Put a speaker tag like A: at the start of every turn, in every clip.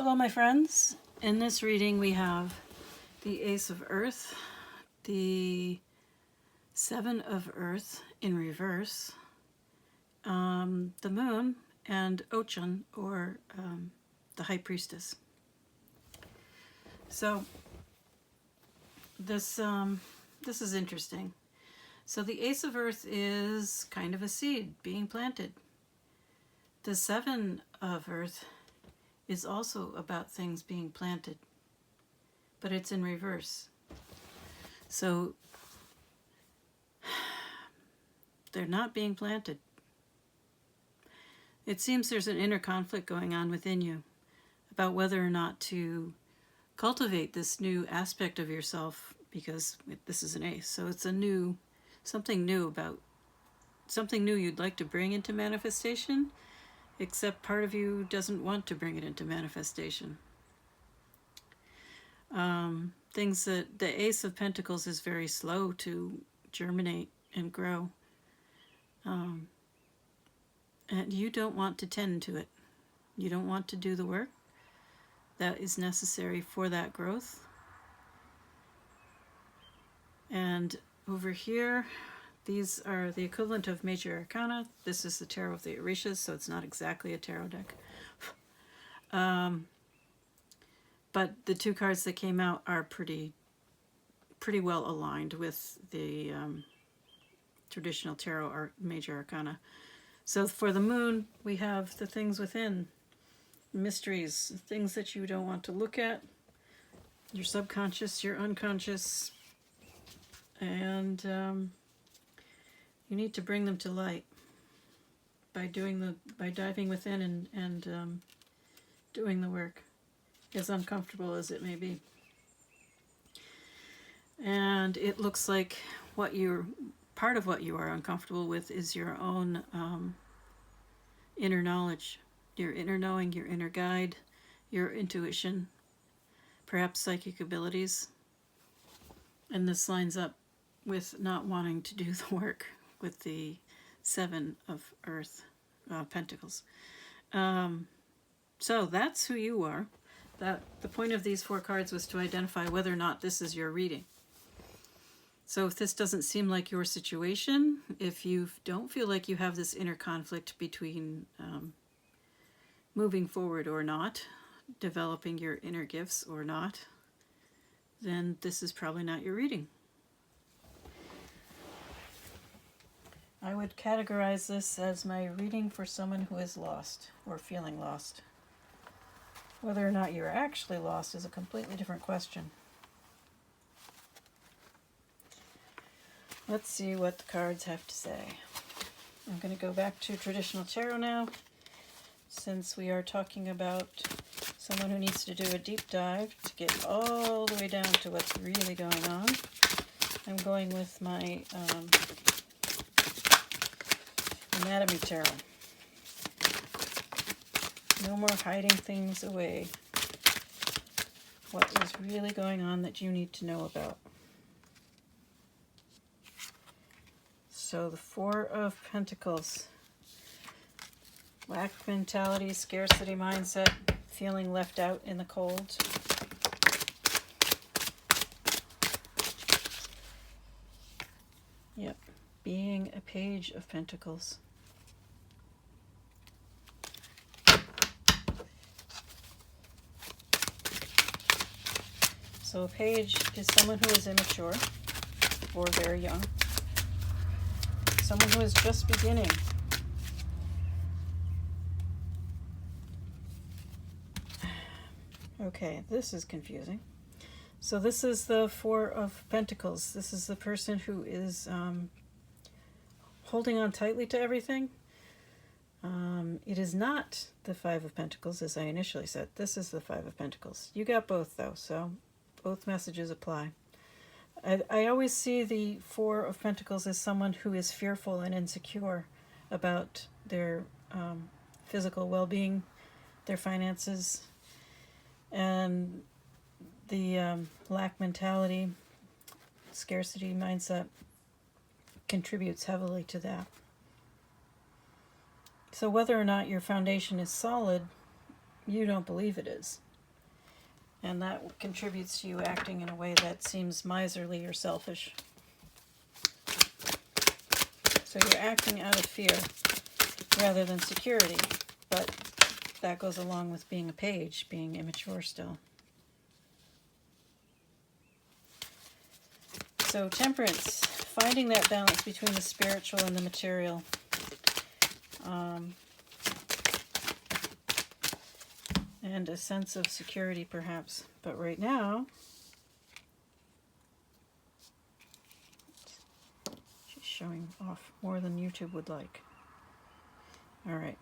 A: Hello, my friends. In this reading, we have the Ace of Earth, the Seven of Earth in reverse, the Moon, and Ochun, or the High Priestess. So this is interesting. So the Ace of Earth is kind of a seed being planted. The Seven of Earth is also about things being planted, but it's in reverse. So they're not being planted. It seems there's an inner conflict going on within you about whether or not to cultivate this new aspect of yourself, because this is an ace. So it's something new you'd like to bring into manifestation, except part of you doesn't want to bring it into manifestation. Things that the Ace of Pentacles is very slow to germinate and grow. And you don't want to tend to it. You don't want to do the work that is necessary for that growth. And over here, these are the equivalent of Major Arcana. This is the Tarot of the Orishas, so it's not exactly a tarot deck. But the two cards that came out are pretty well aligned with the traditional tarot or Major Arcana. So for the Moon, we have the things within, mysteries, things that you don't want to look at, your subconscious, your unconscious, and you need to bring them to light by diving within and doing the work, as uncomfortable as it may be. And it looks like part of what you are uncomfortable with is your own inner knowledge, your inner knowing, your inner guide, your intuition, perhaps psychic abilities. And this lines up with not wanting to do the work with the Seven of Earth Pentacles. So that's who you are. The point of these four cards was to identify whether or not this is your reading. So if this doesn't seem like your situation, if you don't feel like you have this inner conflict between moving forward or not, developing your inner gifts or not, then this is probably not your reading. I would categorize this as my reading for someone who is lost or feeling lost. Whether or not you're actually lost is a completely different question. Let's see what the cards have to say. I'm going to go back to traditional tarot now, since we are talking about someone who needs to do a deep dive to get all the way down to what's really going on. I'm going with my Anatomy Tarot. No more hiding things away. What is really going on that you need to know about? So the Four of Pentacles. Lack mentality, scarcity mindset, feeling left out in the cold. Yep, being a Page of Pentacles. So a page is someone who is immature or very young. Someone who is just beginning. Okay, this is confusing. So this is the Four of Pentacles. This is the person who is holding on tightly to everything. It is not the Five of Pentacles, as I initially said. This is the Five of Pentacles. You got both, though, so both messages apply. I always see the Four of Pentacles as someone who is fearful and insecure about their physical well-being, their finances, and the lack mentality, scarcity mindset contributes heavily to that. So whether or not your foundation is solid, you don't believe it is. And that contributes to you acting in a way that seems miserly or selfish. So you're acting out of fear rather than security, but that goes along with being a page, being immature still. So temperance, finding that balance between the spiritual and the material. And a sense of security perhaps. But right now, she's showing off more than YouTube would like. All right.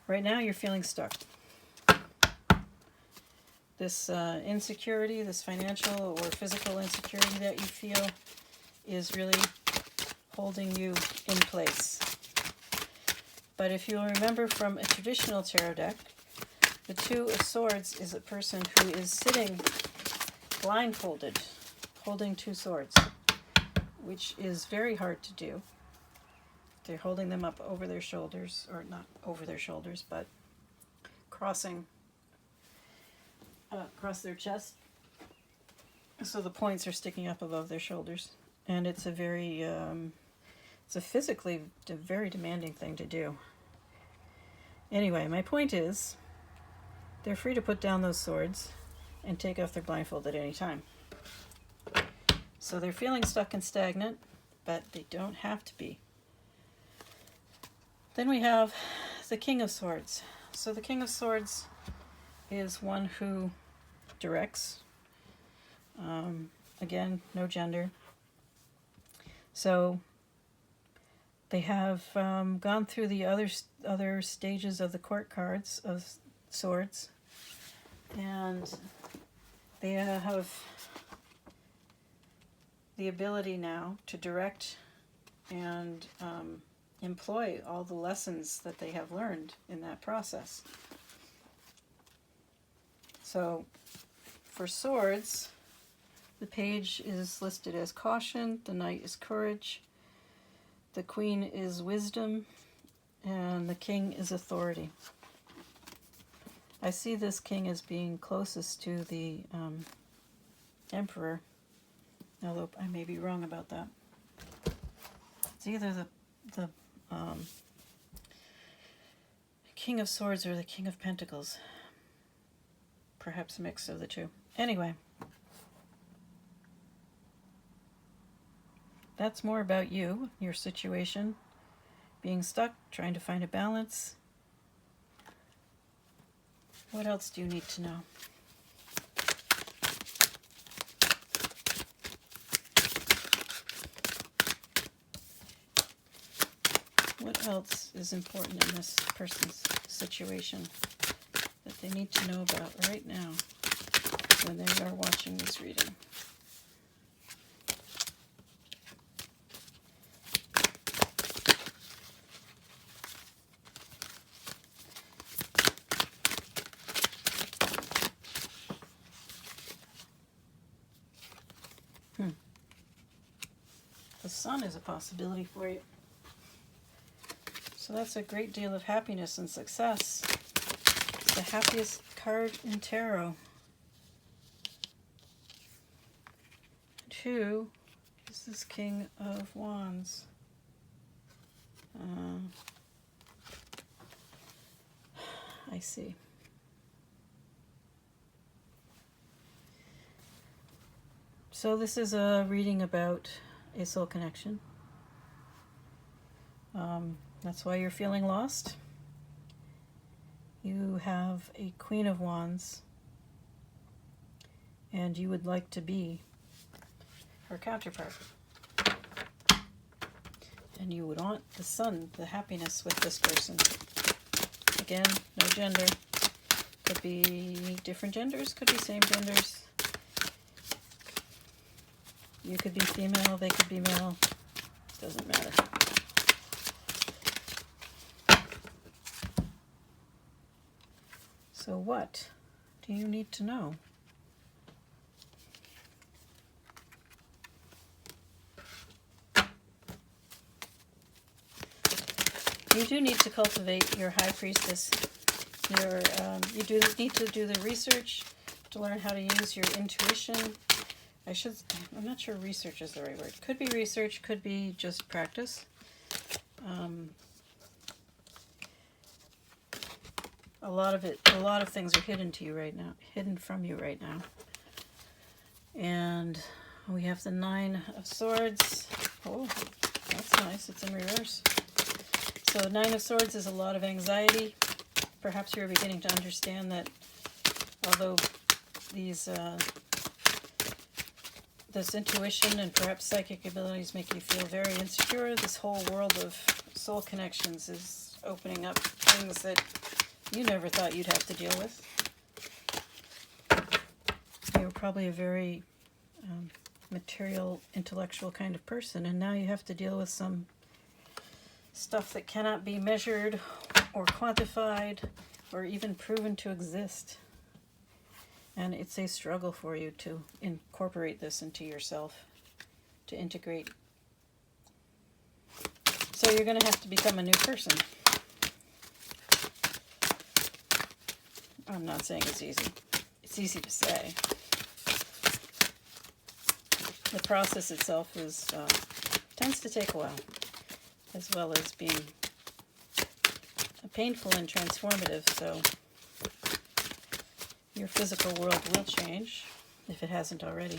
A: Right now you're feeling stuck. This insecurity, this financial or physical insecurity that you feel is really holding you in place. But if you'll remember from a traditional tarot deck, the Two of Swords is a person who is sitting blindfolded, holding two swords, which is very hard to do. They're holding them up over their shoulders, or not over their shoulders, but crossing across their chest. So the points are sticking up above their shoulders. And it's a very, it's a physically very demanding thing to do. Anyway, my point is, they're free to put down those swords and take off their blindfold at any time. So they're feeling stuck and stagnant, but they don't have to be. Then we have the King of Swords. So the King of Swords is one who directs. Again, no gender. So they have gone through the other stages of the court cards of swords, and they have the ability now to direct and employ all the lessons that they have learned in that process. So for swords, the page is listed as caution, the knight is courage, the queen is wisdom, and the king is authority. I see this king as being closest to the emperor, although I may be wrong about that. It's either the King of Swords or the King of Pentacles. Perhaps a mix of the two. Anyway, that's more about you, your situation, being stuck, trying to find a balance. What else do you need to know? What else is important in this person's situation that they need to know about right now when they are watching this reading? The Sun is a possibility for you. So that's a great deal of happiness and success. It's the happiest card in tarot. 2 is this King of Wands. I see. So this is a reading about a soul connection. That's why you're feeling lost. You have a Queen of Wands, and you would like to be her counterpart. And you would want the Sun, the happiness with this person. Again, no gender. Could be different genders, could be same genders. You could be female, they could be male. Doesn't matter. So what do you need to know? You do need to cultivate your High Priestess You do need to do the research to learn how to use your intuition. I'm not sure research is the right word. Could be research, could be just practice. A lot of things are hidden from you right now. And we have the Nine of Swords. Oh, that's nice. It's in reverse. So Nine of Swords is a lot of anxiety. Perhaps you're beginning to understand that although this intuition and perhaps psychic abilities make you feel very insecure, this whole world of soul connections is opening up things that you never thought you'd have to deal with. You were probably a very material, intellectual kind of person, and now you have to deal with some stuff that cannot be measured or quantified or even proven to exist. And it's a struggle for you to incorporate this into yourself, to integrate. So you're going to have to become a new person. I'm not saying it's easy. It's easy to say. The process itself tends to take a while, as well as being painful and transformative, so your physical world will change, if it hasn't already.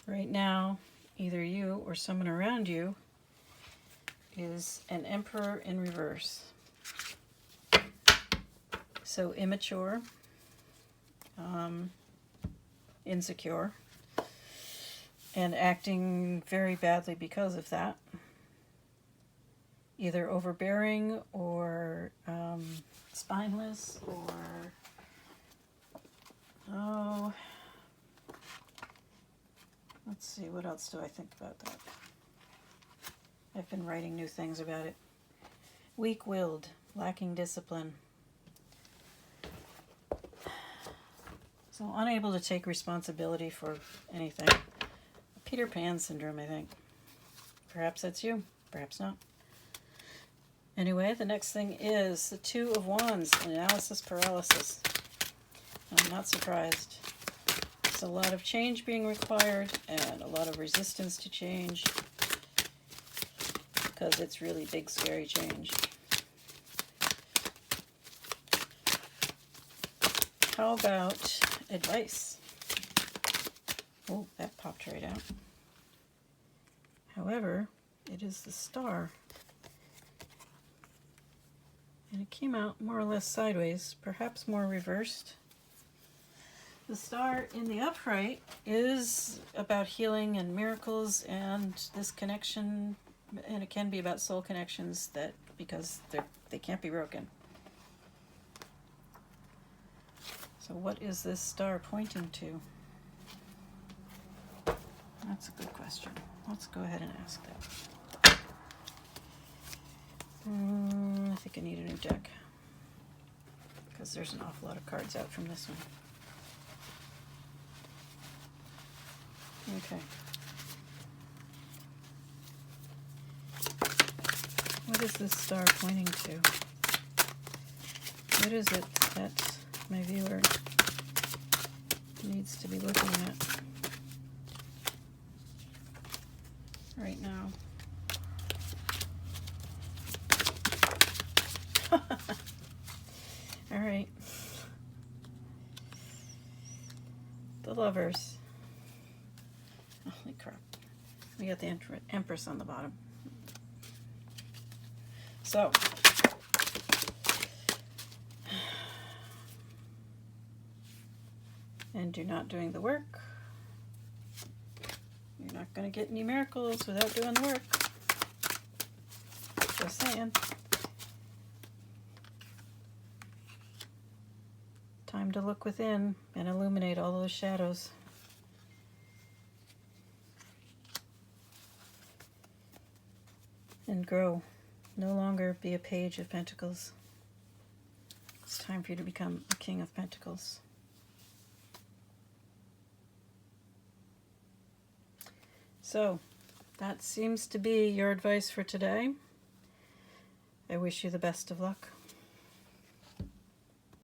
A: Right now, either you or someone around you is an Emperor in reverse. So immature, insecure, and acting very badly because of that. Either overbearing or spineless or, let's see, what else do I think about that? I've been writing new things about it. Weak-willed, lacking discipline. So unable to take responsibility for anything. Peter Pan syndrome, I think. Perhaps that's you, perhaps not. Anyway, the next thing is the Two of Wands, analysis paralysis. I'm not surprised. There's a lot of change being required and a lot of resistance to change because it's really big, scary change. How about advice? Oh, that popped right out. However, it is the Star. And it came out more or less sideways, perhaps more reversed. The Star in the upright is about healing and miracles and this connection, and it can be about soul connections because they can't be broken. So what is this Star pointing to? That's a good question. Let's go ahead and ask that. I think I need a new deck because there's an awful lot of cards out from this one. Okay. What is this Star pointing to? What is it that my viewer needs to be looking at right now? All right. The Lovers. Holy crap. We got the Empress on the bottom. So, and you're not doing the work. You're not going to get any miracles without doing the work. Just saying. Time to look within and illuminate all those shadows. And grow. No longer be a Page of Pentacles. It's time for you to become a King of Pentacles. So, that seems to be your advice for today. I wish you the best of luck.